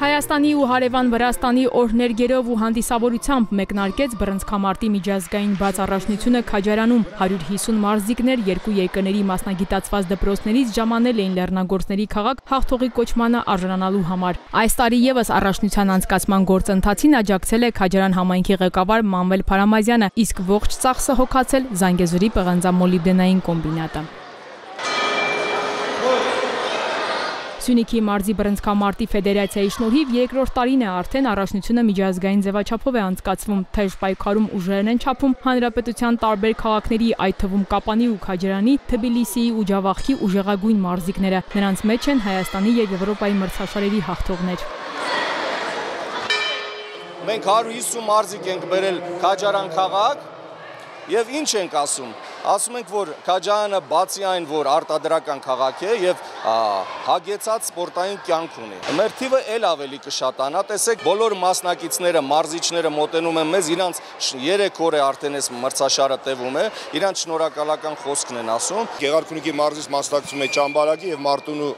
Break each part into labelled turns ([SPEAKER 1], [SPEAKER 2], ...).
[SPEAKER 1] Հայաստանի ու հարևան Վրաստանի օրհներգերով ու հանդիսավորությամբ մեկնարկեց բռնցքամարտի միջազգային բաց առաջնությունը Քաջարանում։ 150 մարզիկներ երկու երկրների մասնագիտացված դպրոցներից ժամանել էին Լեռնագործների քաղաք հաղթողի կոչմանը արժանանալու համար։ Այս տարի եւս առաջնության անցկացման գործընթացին աջակցել է Քաջարան համայնքի ղեկավար Մանվել Փարամազյանը, իսկ ողջ ծախսը հոգացել Զանգեզուրի պղնձամոլիբդենային կոմբինատը։ Սյունիքի մարզի բռնցքամարտի ֆեդերացիայի շնորհիվ երկրորդ տարին է արդեն առաջնությունը միջազգային ձևաչափով է անցկացվում։ Թեժ պայքարում ուժերն են չափում հանրապետության տարբեր քաղաքների, այդ թվում Կապանի ու Քաջարանի, Թբիլիսիի ու Ջավախքի ուժեղագույն մարզիկները։ Նրանց մեջ են Հայաստանի եւ Եվրոպայի մրցաշարերի հաղթողներ։
[SPEAKER 2] Մենք 150 մարզիկ ենք բերել Քաջարան քաղաք եւ ինչ ենք ասում։ Ասում ենք, որ Քաջարանը բացի այն, որ արտադրական քաղաք է եւ հագեցած սպորտային կյանք ունի։ Մեր թիվը ել ավելի կշատանա, տեսեք, բոլոր մասնակիցները, մարզիչները մոտենում են մեզ, իրանց 3 օր է արդեն այս մրցաշարը տևում է, իրանց շնորհակալական խոսքն են ասում։ Գեղարքունիքի մարզից մասնակցում է Ճամբարակի եւ Մարտունու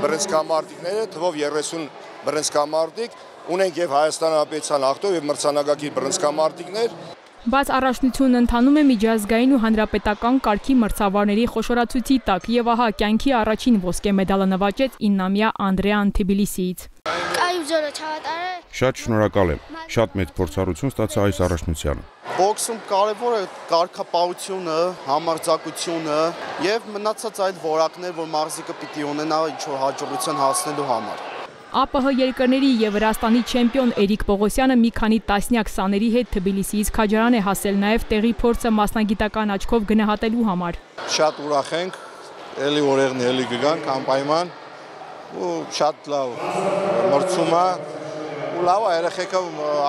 [SPEAKER 2] բռնցքամարտիկները, թվով 30 բռնցքամարտիկ, ունենք եւ Հայաստան Հանրապետության հաղթող եւ մրցանակակիր բռնցքամարտիկներ։
[SPEAKER 1] Բաց առաջնությունն ընթանում է միջազգային ու հանրապետական կարգի մրցավարների խոշորացույցի տակ եւ ահա կյանքի առաջին ոսկե մեդալը նվաճեց 9-ամյա Անդրեան Թբիլիսիից։
[SPEAKER 3] Շատ շնորհակալ եմ։ Շատ մեծ փորձառություն ստացա այս առաջնությանը։
[SPEAKER 4] Բոքսում կարևոր է կարգապահությունը, համարձակությունը եւ մնացած այլ որակներ, որ մարզիկը պիտի ունենա ինչ-որ հաջողության հասնելու համար։
[SPEAKER 1] ԱՊՀ երկրների եւ Վրաստանի չեմպիոն Էրիկ Պողոսյանը մի քանի տասնյակ սաների հետ Թբիլիսիից Քաջարան է հասել նաեւ տեղի փորձը մասնագիտական աչքով գնահատելու համար։
[SPEAKER 4] Շատ ուրախ ենք, էլի օրերն էլի կգանք անպայման ու շատ լավ մրցում է ու լավ է երեխեքը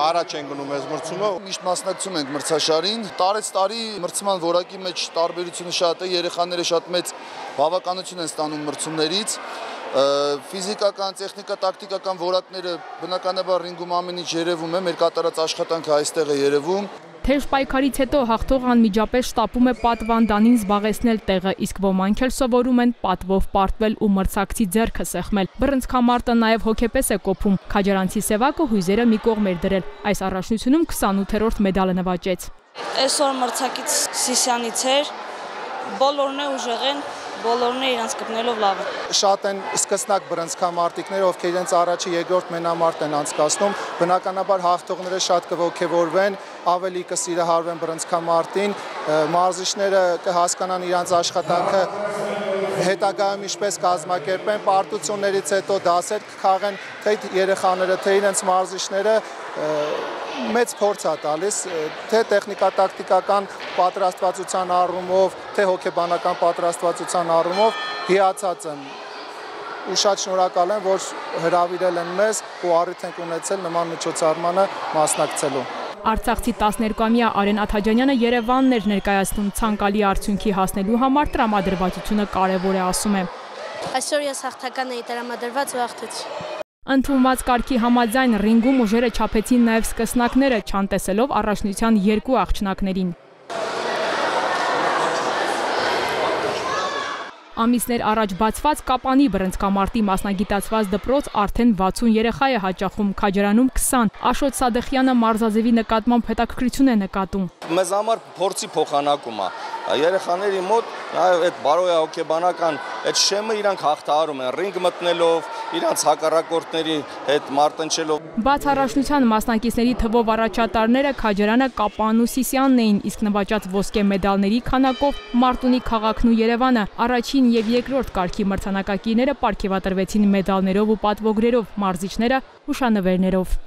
[SPEAKER 4] առաջ են գնում այս մրցումը։ Միշտ մասնակցում ենք մրցաշարին, տարեցտարի մրցման որակի մեջ տարբերությունը շատ է, երեխաները շատ մեծ բավականություն են ստանում մրցումներից։ Ֆիզիկական, տեխնիկա-տակտիկական որակները բնականաբար ռինգում ամեն ինչ երևում է, մեր կատարած աշխատանքը այստեղ է երևում։
[SPEAKER 1] Թեժ պայքարից հետո հաղթողը անմիջապես շտապում է պատվանդանին զբաղեցնել տեղը, իսկ ոմանք էլ սովորում են պատվով պարտվել ու մրցակցի ձեռքը սեղմել։ Բռնցքամարտը նաև հոգեպես է կոփում։ Քաջարանցի սևակը հույզերը մի կողմ էր դրել։ Այս առաջնությունում 28-րդ մեդալը նվաճեց։
[SPEAKER 5] Այսօր մրցակից Սիսյանից էր, բոլորն ուժեղ են, բոլորն իրանց գտնելով լավ։
[SPEAKER 4] Շատ են սկսնակ բռնցքամարտիկները, ովքեր իրենց առաջի երկրորդ մենամարտ են անցկացնում, բնականաբար հաղթողները շատ կողքեվորվեն, ավելի կսիրահարվեն բռնցքամարտին, մարզիչները կհասկանան իրանց աշխատանքը հետագայում ինչպես կազմակերպեն, պարտություններից հետո դասեր կխաղեն, թե երեխաները, թե իրենց մարզիչները մեծ փորձ է տալիս, թե տեխնիկա-տակտիկական պատրաստվածության առումով, թե հոգեբանական պատրաստվածության առումով հիացած եմ ու շատ շնորհակալ եմ, որ հրավիրել են մեզ ու առիթ ենք ունեցել նման միջոցառմանը մասնակցելու։
[SPEAKER 1] Արցախցի 12-ամյա Արեն Աթաջանյանը Երևանն էր ներկայացնում ցանկալի արդյունքի հասնելու համար տրամադրվածությունը կարևոր է ասում է։
[SPEAKER 6] Այսօր ես հաղթական էի տրամադրված ու հաղթեցի։
[SPEAKER 1] Ընդունված կարգի համաձայն ռինգում ուժերը չափեցին նաև սկսնակները, չանտեսելով առաջնության երկու աղջնակներին։ Ամիսներ առաջ բացված Կապանի բռնցքամարտի մասնագիտացված դպրոց արդեն 60 երեխա է հաճախում, Քաջարանում 20։ Աշոտ Սադեղյանը մարզաձևի նկատմամբ հետաքրքրություն է նկատում։
[SPEAKER 2] Մեզ համար փորձի փոխանակում է։ Երեխաների մոտ նաև այդ բարոյահոգեբանական այդ շեմը իրանք հաղթահարում են ռինգ մտնելով, իրանք հակառակորդների հետ մարտնչելով։
[SPEAKER 1] Բաց առաջնության մասնակիցների թվով առաջատարները Քաջարանը, Կապանն ու Սիսյանն էին, իսկ նվաճած ոսկե մեդալների քանակով Մարտունի քաղաքն ու Երևանը, առաջին եւ երկրորդ կարգի մրցանակակիրները պարգևատրվեցին մեդալներով ու պատվոգրերով, մարզիչները հուշանվերներով։